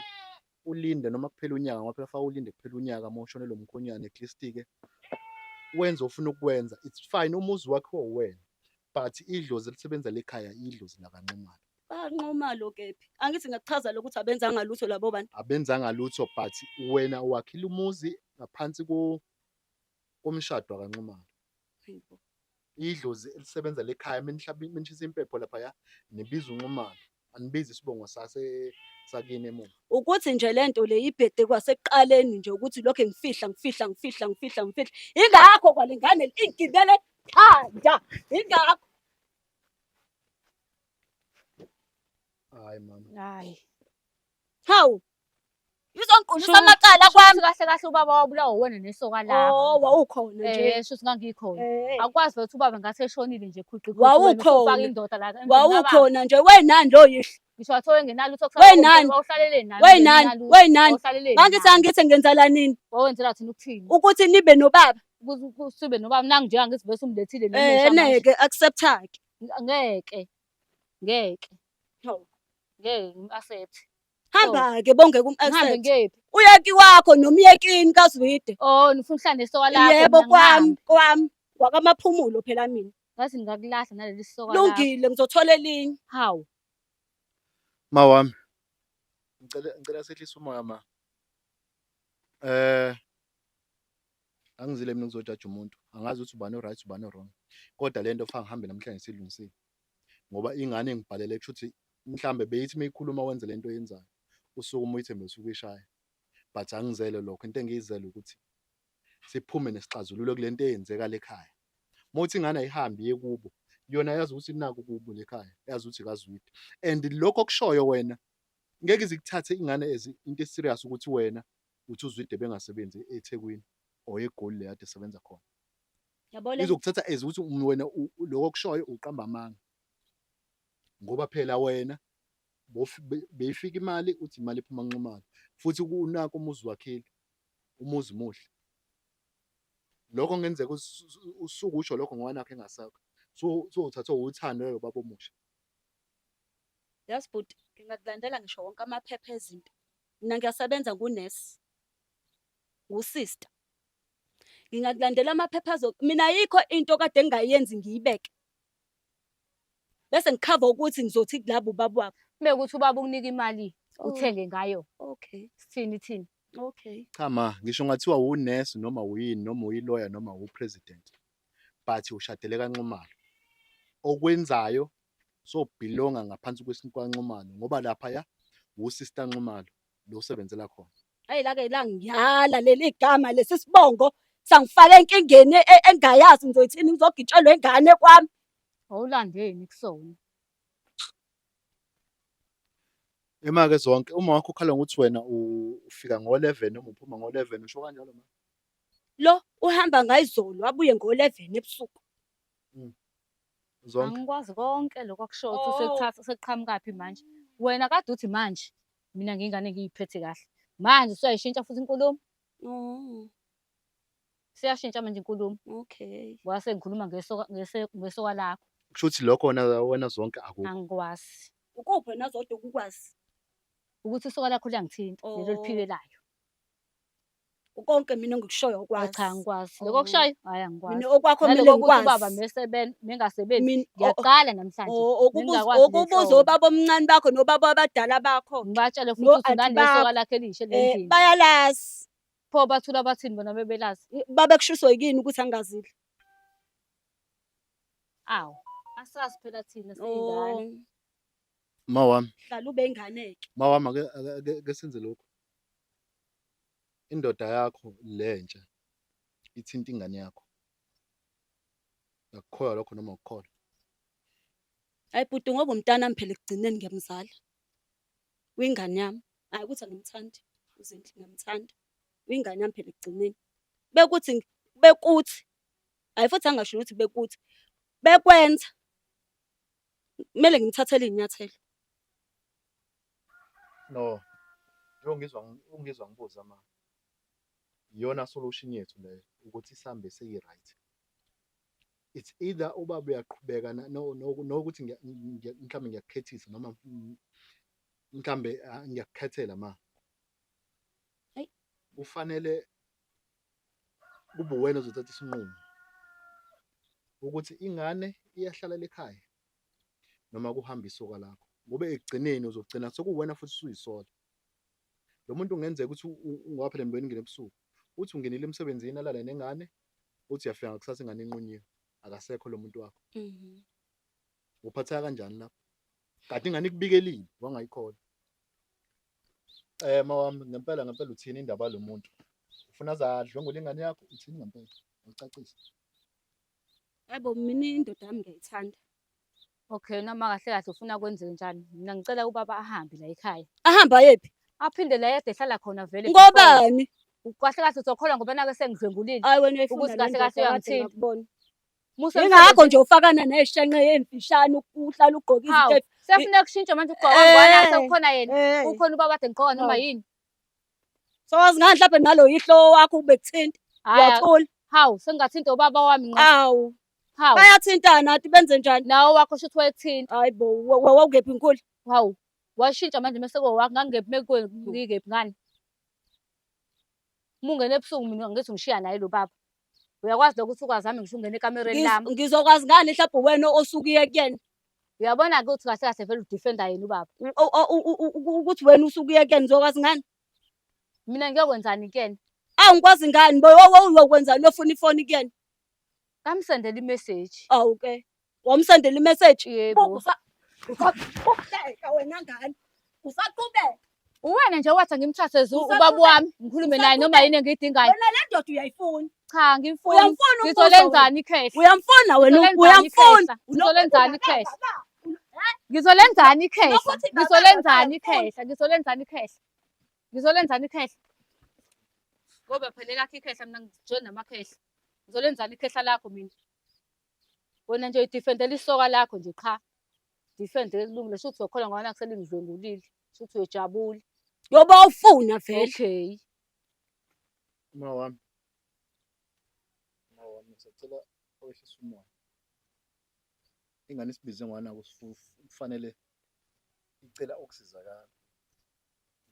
ulinde noma kuphela unyaka ngoba phela fa ulinde kuphela unyaka moshonelwe umkhonyana at least-ke wenza ofuna ukwenza. It's fine umuzi wakhe wena but idlozi elisebenza lekhaya idlozi lakanxumalo. Banqoma lo kephi. Angithi ngakuchaza lokuthi abenzanga lutho labo bantu. Abenzanga lutho but wena wakhile umuzi ngaphansi komshado akanxumalo. Hayibo. Idlozi elisebenza lekhaya menishisa impepho lapha ya nibiza unxumalo. Anibizi isibongo sakini emuva. Ukuthi nje lento le ibhede kwasekuqaleni nje ukuthi lokho ngifihla. Ingakho kwalengane ingibele khanda. Ingakho. Hayi mama. Hayi. Hawu. Izongiqulisa amacala kwami. Kahle kahle ubaba wabulawa wena nesoka lakho. Oh wawukhona nje. Shuthi ngangikhona. Eh. Akwazi ukuthi ubaba ngase eshonile nje khwiqi. Wawukhona. Indoda la. Wawukhona nje wenani lo yihle. Ngisho wathiwa engenalutho Wenani? wawuhlalele nani? Wenani? Mangithi ngenzela nini? Wawenzela thina ukuthini? Ukuthi nibe nobaba. Sibe nobaba nangu nje angithi bese umlethile Neke accept-ake. Ngeke. Ngeke. Hawu. Ngeke ngim-accept. Hamba-ke bongeke Ngihambe um-accept. ngephi? Uyeki wakho nomyekini kaZwide. Oh, nifuna uhlale nesoka lakho. Yebo mina ngihambe. kwami. Wakamaphumulo phela mina. Ngathi ngingakulahla naleli soka lakho. Lungile ngizothola elinye. Hawu. Mawami. Ngicela sehlisa umoya ma. Angizile mina ngizojaja umuntu. Angazi ukuthi ubani o-right ubani o-wrong. Kodwa lento fa ngihambe namhlanje silungisile. Ngoba ingane ngibhalele kushuthi mhlambe beyithi meyikhuluma wenze lento oyenzayo. Usuku umuyithembe usuku ishaya. But angizele lokho into engiyizele ukuthi siphume nesixazululo kulento eyenzeka lekhaya. Mothi ingane ayihambi iye kubo. Yona yazi ukuthi inako kubo lekhaya. Yazi ukuthi kaZwide. And lokho kushoyo wena ngeke izikuthathe ingane into eserious ukuthi wena uthi uZwide bengasebenzi eThekwini or eGoli le kade esebenza khona. Yabona Izokuthatha as ukuthi wena lokho kushoyo uqamba amanga. Ngoba phela wena beyifika imali uthi imali iphuma nxumalo futhi kunako umuzi wakhile umuzi muhle. Lokho ngenzeka usuku usho lokho ngoba nakho engasakho. So uthathwa uthando lo baba omusha. Yes but ngingakulandela ngisho wonke amaphepha ezinto. Mina ngiyasebenza ngunesi. Usister. Ngingakulandela amaphepha mina ayikho into kade engayenzi ngiyibeke. Bese ngikhava ukuthi ngizothi kulabo baba wakho. Bekuthi ubaba ukunika imali uthenge ngayo. Okay. Sithini thina? Okay. Cha ma, ngisho ngathiwa unesi noma uyini noma uyi-lawyer noma u-president, but ushadele kaNxumalo. Okwenzayo sobhilonga ngaphansi kwaNxumalo ngoba laphaya uSister Nxumalo lo osebenzela khona. Hhayi lake langiyala leli gama lesi sibongo sangifaka enkingeni engayazi ngizoyithini ngizogitshelwa ingane kwami. Awulandeni kusona. Ema-ke zonke uma wakho ukhala ngokuthi wena ufika ngo-11 noma uphuma ngo-11 usho kanjalo ma? Lo uhamba ngayizolo wabuye ngo-11 ebusuku. Zonke. Angikwazi konke lokho akushoyo ukuthi Oh. usekuthatha sekuqhamukaphi manje. Wena kade uthi manje mina ngiyingane ngiyiphethe kahle. Manje usuyayishintsha futhi inkulumo. Oh, Siyashintsha manje inkulumo. okay. Wase ngikhuluma ngesoka lakho. Kusho ukuthi lokho wena zonke akukho. Angikwazi. Ukuphi wena zodwa ukukwazi? Ukuthi isoka lakho liyangithinta lelo Oh. liphikelayo. Konke mina engikushoyo ukwazi. Cha angikwazi. Oh. Lokho kushayo hayi angikwazi. Mina okwakho mina Naloko ukuthi ubaba ngikwazi. mengasebenzi ngiyaqala namhlanje. Ukubuza obaba omncane bakho nobaba abadala bakho. Ngibatshele futhi No, ukuthi aunty unanesoka bakho. lakhe elisha lendlini. Bayalazi. Pho bathula bathini bona bebelazi. Babekushiso yini ukuthi angazile? Awu. Asazi phela thina siyingane. Ma wami, Hlala ube inganeke. ma wami ake senze lokhu. Indoda yakho lentsha ithinta ingane yakho. Akukhoya lokho noma ukukholwa. Hayi bhuti ngoba umntanami phela ekugcineni ngiyamzala. Uyingane yami. Hayi ukuthi angimthandi. Uzindle ngiyamthanda. Uyingane yami phela ekugcineni. Bekuthi. Hayi futhi angasho ukuthi bekuthi. Bekwenza. Kumele ngimthathele iy'nyathelo. No. Ungizwa ngibuza ma. Iyona solution yethu le ukuthi sihambe seyi-right. It's either ubaba uyaqhubeka nokuthi mhlambe ngiyakukhethisa noma mhlambe ngiyakukhethela ma. Hayi. Kufanele kube uwena ozothatha isinqumo ukuthi ingane iyahlala ekhaya noma kuhamba isoka lakho. Ngoba ekugcineni uzogcina sekuwena futhi usuyisola. Lo muntu kungenzeka ukuthi ungaphela mbeni ngene ebusuku. Uthi ungenile emsebenzini alala nengane, uthi uyafika ngakusasa ingane enqunyiwe. Akasekho lo muntu wakho. Uphatheka kanjani lapho? Kanti ingane ikubikelile wangayikhola. Ma wami ngempela uthini indaba yalo muntu? Ufuna azadlwengule ingane yakho uthini ngempela? Ucacise. Yebo mina indoda yami ngiyayithanda. Okay, noma kahle kahle ufuna kwenze njani? Mina ngicela ubaba ahambe la ekhaya. Ahamba yephi? Aphinde la yede ehlala khona vele. Ngobani? Kahle kahle uzokholwa ngoba nake sengidlwengulile. Hayi wena uyifuna Ukuthi kahle kahle uyangithinta. ngakubona. Musa Ingakho nje ufakana neshenqe emfishane uhlala ugqoka hawu, izinto. sefuna kushintsha manje ugqoka ngwana sekukhona yena. Eh. Ukhona ubaba ade ngigqoka noma yini? Sowazi ngani mhlawumbe nalo yihlo wakho ubekuthinta. Uyathula. Hawu, sengingathinta ubaba wami ngqa. Awu. Hawu. Bayathintana nathi benze njani? Nawo wakho shuthi wayekuthinta. Hayi bo, wawungephi inkulu? Hawu. Washintsha manje mase kwakho ngangephi ngikephi ngani? Mungene ebusuku mina ngithi ngishiya naye lo baba. Uyakwazi ukuthi ukwazami ngisho ungena ekamereni lami. Ngizokwazi ngani mhlawumbe wena osuke kuyena? Uyabona ukuthi kahle kahle vele udefenda yena ubaba. Ukuthi wena usuke kuyena ngizokwazi ngani? Mina ngiyokwenzani kuyena? Ngikwazi ngani bo uyokwenzani ofuna ifoni kuyena? Ngamsendela i-message. Awu ke. Wamsendela i-message? Yebo. Usaqhubeka wena ngani? Usaqhubeka. Uwena nje wathi ngimthathe ubaba wami ngikhulume naye noma yini engiyidingayo. Wena le ndoda uyayifuna. Cha ngimfuni. Uyamfuna Ngizolenzani ikhehla? Uyamfuna wena uyamfuna. Ngizolenzani ikhehla? Ngizolenzani ikhehla? Ngizolenzani ikhehla? Ngizolenzani ikhehla? Ngizolenzani ikhehla? Ngoba phela lakho ikhehla mina ngijona namakhehla. Ngizolenzani ikhehla lakho mina? Wena nje udifendela isoka lakho nje qha. Defendele kulungile shuthi ukhona ngwana kuselingidlwengulile. Shuthi uyajabula. Yoba ufuna vele. Okay. Ma wami. Ngisacela owehlisa umoya. Ingane isibize ngwana kufanele icela ukusizakala.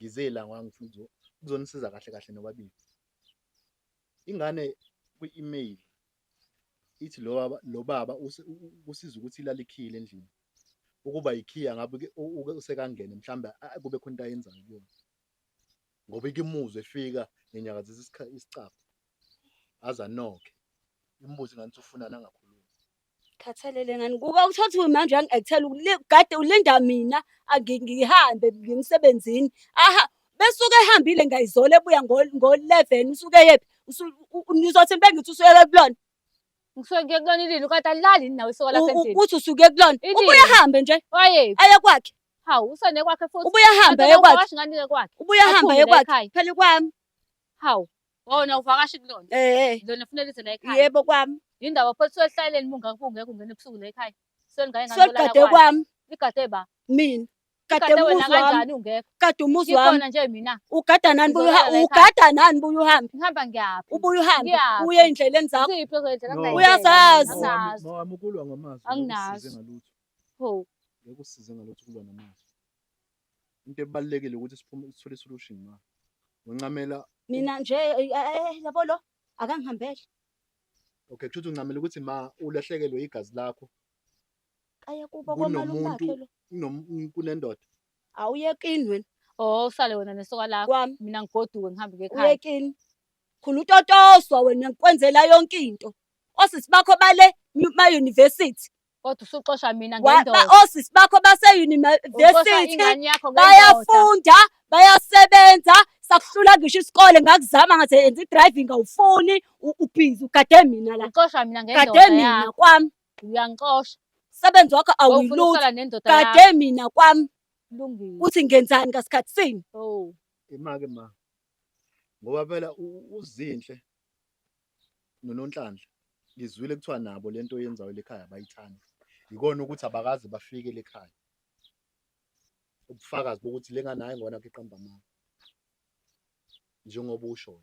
Ngize la ngifuna ukuzonisiza kahle kahle nobabili. Ingane kwi-email ithi lo baba usiza ukuthi ilale ikhile endlini. Ukuba ikhiya ngabe usekangena mhlawumbe kube khona into ayenzayo kuyona. ngoba imuzwa efika ngenyakazisa isicapha aze anokhe imbuzi ngathi ufunana angakhulumi. Khathalele ngani kuba uthatha manje uyangikuthela kade ulinda mina ngihambe ngemsebenzini. Aha besuke ehambile ngayizola ebuya ngo-11 usuke yephi nizothi bengithi usuke kulona. Ngisuke ngiye kulona ilini kodwa alilali nawe isoka lasendlini. Uthi usuke kulona ubuye ahambe nje Wayephi? aye kwakhe. Hawu usane kwakhe futhi. Ubuye ahambe aye kwakhe. Ngani kwakhe. Ubuye ahambe aye kwakhe. Phela kwami. Hawu wona uvakashi kulona. Lona funela ize la ekhaya. Yebo kwami. Indaba futhi sohlaleni ungeke ungene ebusuku la ekhaya. Soligade kwami. Ligade ba? Mina. Kade wena kanjani ungekho? Kade umuzi wami. Ngikhona nje mina. Ugada nani ugada nani buye uhambe? Ngihamba ngiyaphi? Ubuye uhambe. Uye endleleni zakho. Ziphi ezindlela? Uyazazi. Mawami ukulwa ngamazwi. Anginazi. Ngalutho. Ho. Ngeke usize ngalutho kulwa namazwi. Into ebalulekile ukuthi sithole isolution ma. Uncamela Mina nje yabo lo akangihambele. okay kusho ukuthi uncamela ukuthi ma ulahlekelwe igazi lakho Aya kuba komalume bakhe lo. kunendoda. Awuyekini wena. Oh usale wena nesoka lakho. Kwami. Mina ngigoduke ngihambe ngekhaya. Uyekini. Khona utotoswa wena ngikwenzela yonke into. Osisi bakho bale ma-university. Kodwa usuxosha mina ngendoda. Osisi bakho base-university Ingane yakho bayafunda, bayasebenza, sakuhlula ngisho isikole ngakuzama ngathi yenza i-driving awufuni, ubhizi ugade mina la. Uxosha mina ngendoda. Gade mina kwami. Uyangixosha. Umsebenzi wakho awuyilutho. Gade mina kwami. Kulungile. Uthi ngenzani ngasikhathi sini? Oh. Imake ma. Ngoba phela uzinhle noNonhlanhla ngizwile kuthiwa nabo lento yenzayo lekhaya bayithanda. Yikona ukuthi abakaze bafike lekhaya. Ubufakazi bokuthi lengane hayi ngona iqamba amanga. Njengoba usho.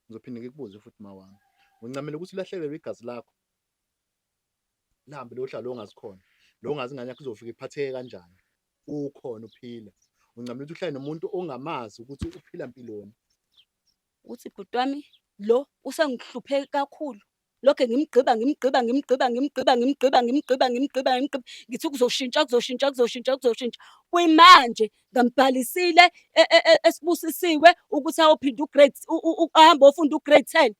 Ngizophinde ngikubuze futhi mawami. Uncamela ukuthi ulahlekelwe igazi lakho. Lihambe lohlala lo ongazikhona. Lo ongazi ingane yakho izofika iphatheke kanjani. Ukhona uphila. Uncamela ukuthi uhlale nomuntu ongamazi ukuthi uphila impilweni. Uthi bhuti wami lo usengihlupheke kakhulu. Lokho ngimgqiba ngithi kuzoshintsha kuyimanje ngambhalisile esibusisiwe ukuthi ayophinda ugrade ahambe ofunda ugrade 10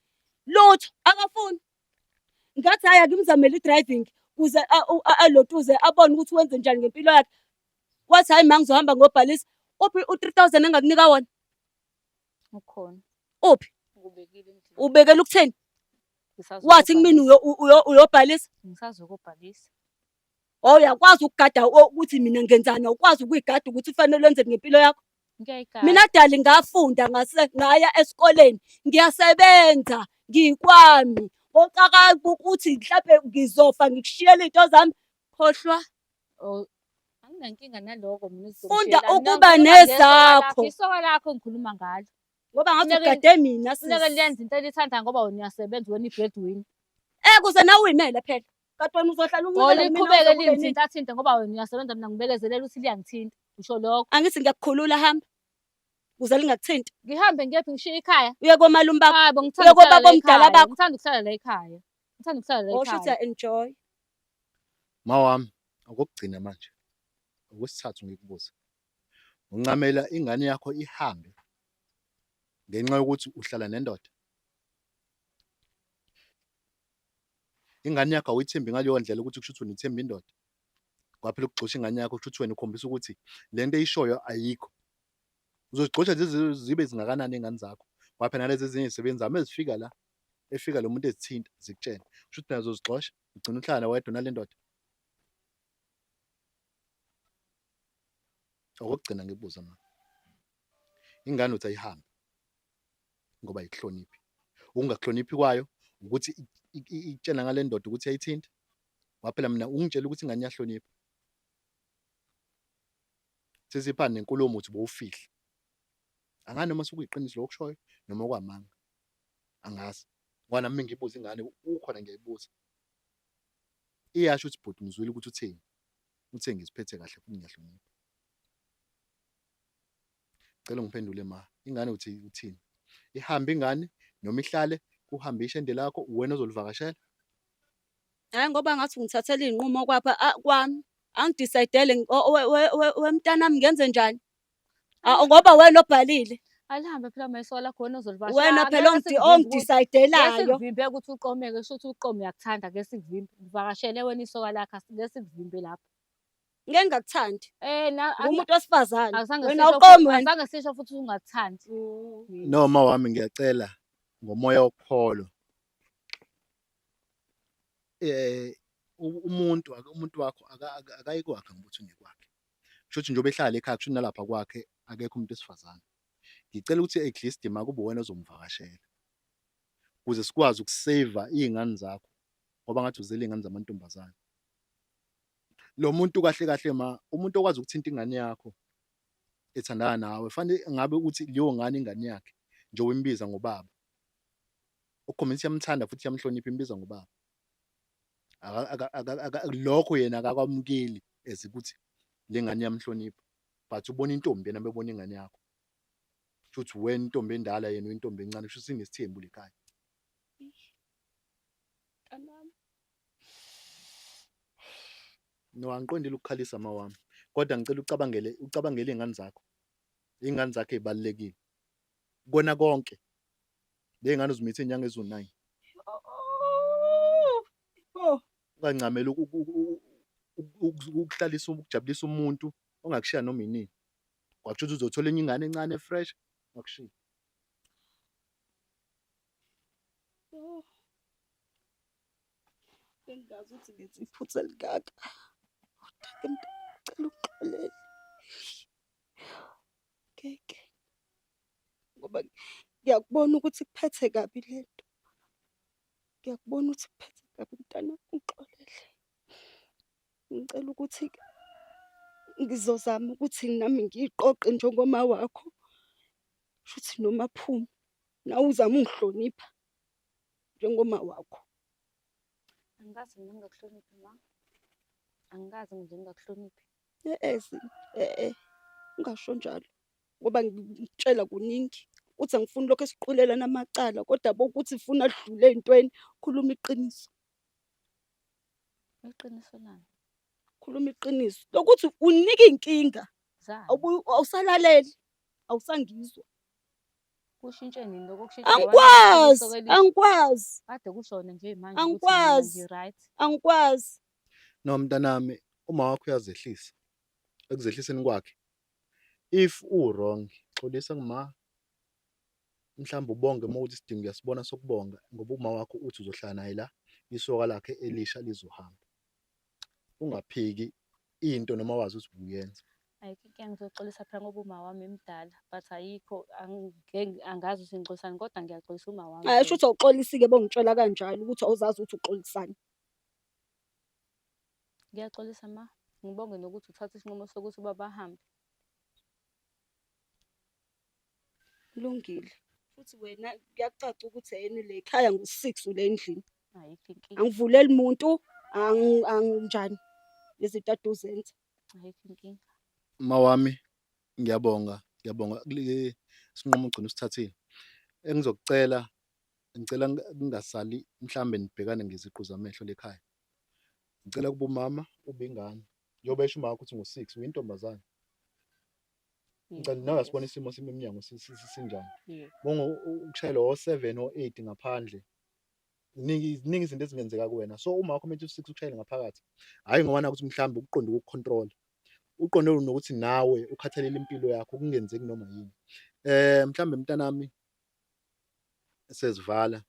lutho akafuni ngathi haya ngimzamela i-driving kuze alotuze abone ukuthi wenze njani ngempilo yakhe wathi hayi mangizohamba ngobhalisa uphi u-3000 engakunika wona Ukhona. uphi Ubekile endlini. ubekela ukutheni wathi kumina uyobhalisa ngisazokubhalisa. Uyakwazi ukugada ukuthi mina ngenzani awukwazi ukuyigada ukuthi kufanele wenzeni ngempilo yakho. Ngiyayigada. Mina dali ngafunda ngaya esikoleni ngiyasebenza ngikwami oqaka ukuthi mhlawumbe ngizofa ngikushiyela izinto zami khohlwa. Oh anginankinga naloko mina Funda ukuba nezakho. Isoka lakho ngikhuluma ngalo. Ngoba ngathi ugade mina Funeka lenze into elithanda ngoba wena uyasebenza wena i-breadwinner. Kuze nawe uyimele phela. Kanti wena uzohlala Ngoba liqhubeke lingithinta ngoba wena uyasebenza mina ngibekezelela ukuthi liyangithinta. Usho lokho. Angithi ngiyakukhulula hamba. Kuze lingakuthinta. Ngihambe ngiyephi ngishiya ekhaya. Uye komalume bakho. Yebo Uye kobaba omdala bakho. ngithanda ukuhlala la ekhaya. Ngithanda ukuhlala la Osho ekhaya. uthi enjoy. Mawami akukugcina manje. Okwesithathu ngikubuza. Uncamela ingane yakho ihambe ngenxa yokuthi uhlala nendoda. Ingane yakho awuyithembi ngaleyo ndlela ukuthi kusho ukuthi unithemba indoda. Kwaphela ukugxosha ingane yakho kusho ukuthi wena ukhombisa ukuthi lento eyishoyo ayikho. Uzozigxosha zibe zingakanani ingane zakho. Kwaphela nalezi ezinye izisebenza ezifika la efika lo muntu ezithinta zikutshela. Kusho ukuthi nazo uzigxosha ugcina uhlala wedwa nale ndoda. Okugcina ngibuza mama. Ingane uthi ayihambe ngoba ayihloniphi. Ukungahloniphi kwayo ukuthi itshela ngale ndoda ukuthi ayithinta. Waphela mina ungitshela ukuthi ingane iyahlonipha. Sesiphana nenkulumo uthi bowufihla. Angani noma sukuyiqiniso lokushoyo noma kwamanga. Angazi. Ngoba nami ngibuza ingane ukhona ngiyayibuza. Iyasho ukuthi bhuti ngizwile ukuthi utheni. Uthe ngiziphethe kahle futhi ngiyahlonipha. Cela ngiphendule ma. Ingane uthini? Ihamba ingane noma ihlale uhambe ishende lakho uwena ozolivakashela. Hayi ngoba ngathi ngithathela izinqumo kwapha kwami. Angidecide wemntanami ngenze njani? Ngoba wena obhalile. Alihambe phela mayisoka lakho wena ozolivakashela. Wena phela Angeke sikuvimbe ukuthi, ngeke ongidisayidelayo. sikuvimbe ukuthi uqomeke, kusho ukuthi uqomo uyakuthanda, ngeke sikuvimbe. Vakashele wena isoka lakho, ngeke sikuvimbe lapho. Ngeke ngakuthandi. Ngumuntu wesifazane. Azange Wena sisho awuqomi wena. azange sisho futhi ungakuthandi. No ma wami ngiyacela ngomoya wokukholo. Umuntu wakho akayikwakhe ngokuthi ungekwakhe. Kusho ukuthi njengoba ehlala ekhaya kusho nalapha kwakhe akekho umuntu wesifazane. Ngicela ukuthi at least makube wena ozomvakashela ukuze sikwazi ukuseva iy'ngane zakho ngoba ngathi uzele iy'ngane zamantombazane. Lo muntu kahle kahle umuntu okwazi ukuthinta ingane yakho ethandana nawe fanele ngabe ukuthi leyo ngane ingane yakhe njengoba imbiza ngobaba. Ukhombisa iyamthanda futhi iyamhlonipha imbiza ngobaba. Lokho yena akakwamukeli as ukuthi le ngane iyamhlonipha but ubona intombi yena bebona ingane yakho. Futhi wena intombi endala yena uyintombi encane kusho ukuthi inesithembu lekhaya. No angiqondile ukukhalisa ma wami kodwa ngicela ucabangele iy'ngane zakho. Iy'ngane zakho ey'balulekile kona konke. Ley'ngane uzimithe iy'nyanga eziwu-9. Ungancameli ukuhlalisa ukujabulisa umuntu ongakushiya noma inini. Kwakusho ukuthi uzothola enye ingane encane e-fresh ngakushiya. Bengazi ukuthi ngenze iphutha elikaka. Ngicela uxolele. Ngeke. Ngoba ngiyakubona ukuthi kuphethe kabi lento. Ngiyakubona ukuthi kuphethe kabi mntana, uxolele. Ngicela ukuthi ngizozama ukuthi nami ngiyiqoqe njengoma wakho. Shuthi noma aphuma nawe uzame ungihlonipha njengoma wakho. Angikaze mina ngingakuhloniphi ma. Angikaze nje ngingakuhloniphi. Ungasho njalo ngoba ngikutshela kuningi uthi angifuni lokho esiqulela namacala kodwa bokuthi ufuna adlule ey'ntweni, khuluma iqiniso. Iqiniso lani? Khuluma iqiniso lokuthi unika iy'nkinga. Zani? Awusalaleli, awusangizwa. Kushintshe nini lokho Angikwazi. Kade kushona nje manje ukuthi mina Angikwazi. ngi-right. Angikwazi. No mntanami uma wakho uyazehlisa ekuzehliseni kwakhe. If u-wrong xolisa kuma. Mhlawumbe ubonge uma ukuthi isidingo uyasibona sokubonga ngoba uma wakho uthi uzohlala naye la isoka lakhe elisha lizohamba. Ungaphiki into noma wazi ukuthi ubuyenza. Ayikho inkinga ngizoxolisa phela ngoba uma wami emdala but ayikho angazi ukuthi ngixolisani kodwa ngiyaxolisa uma wami. Hhayi shuthi awuxolisi-ke bongitshela kanjalo ukuthi awuzazi ukuthi uxolisani. Ngiyaxolisa ma. Ngibonge nokuthi uthathe isinqumo sokuthi ubaba ahambe. Kulungile. Futhi wena kuyacaca ukuthi yena le khaya ngu-6 ule endlini. Ayikho inkinga. Angivuleli muntu, anginjani lezinto ade uzenza. Ayikho inkinga. Ma wami ngiyabonga kule sinqumo ugcina usithathile. Engizokutshela ngicela kungasali mhlambe nibhekane ngeziqu zamehlo lekhaya. Ngicela kuba umama ube ingane. Njengoba esho uma wakho ukuthi ngo-6 uyintombazane. Ngicela nawe uyasibona isimo simi eminyango sinjani. Bongo ukushayela o7 o8 ngaphandle. Ziningi izinto ezingenzeka kuwena. So uma wakho umethi u6 ukushayela ngaphakathi. Hayi ngoba ukuthi mhlambe ukuqonda ukucontrol. Uqonde nokuthi nawe ukhathalela impilo yakho kungenzeki noma yini. Mhlambe mntanami sezivala.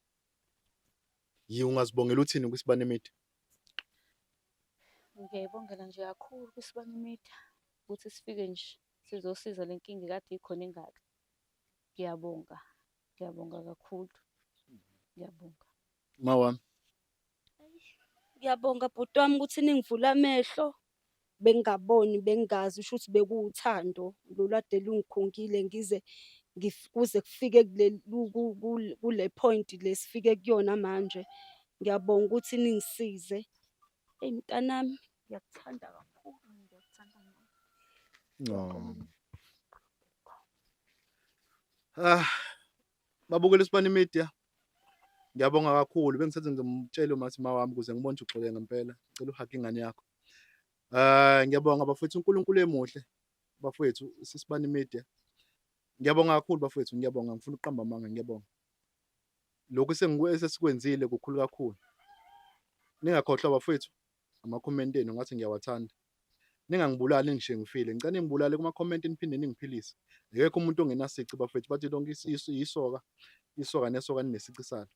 Ungazibongela uthini kwisibane media? Ngiyayibongela nje kakhulu kwisibane media ukuthi sifike nje sizosiza le nkinga kade ikhona engaka. Ngiyabonga. Ngiyabonga kakhulu. Ngiyabonga. Ma wami. Ngiyabonga bhuti wami ukuthi ningivula amehlo. Bengingaboni, bengingazi ukuthi bekuwuthando lolu ade lungikhungile ngize kuze kufike kule point le sifike kuyona manje. Ngiyabonga ukuthi ningisize. Eyi mntanami ngiyakuthanda kakhulu, ngiyakuthanda No. Babukela isibane media. Ngiyabonga kakhulu bengisathi ngizomtshela umathi ma wami ukuze ngibone ukuthi uxoleke ngempela. Ngicela uhage ingane yakho. Ngiyabonga bafowethu uNkulunkulu emuhle. Bafowethu sisibane media. Ngiyabonga kakhulu bafowethu, ngiyabonga, angifuni ukuqamba amanga, ngiyabonga. Lokhu esesikwenzile kukhulu kakhulu. Ningakhohlwa bafowethu amakhomenti enu ngathi ngiyawathanda. Ningangibulali ningishiye ngifile, ngicela ningibulale kumakhomenti niphinde ningiphilise. Akekho umuntu ongenasici bafowethu, bathi lonke isoka, isoka nesoka linesici salo.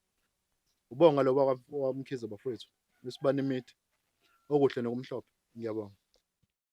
Ubonga lo wakwamkhize bafowethu, wesibani imithi okuhle nokumhlophe, ngiyabonga.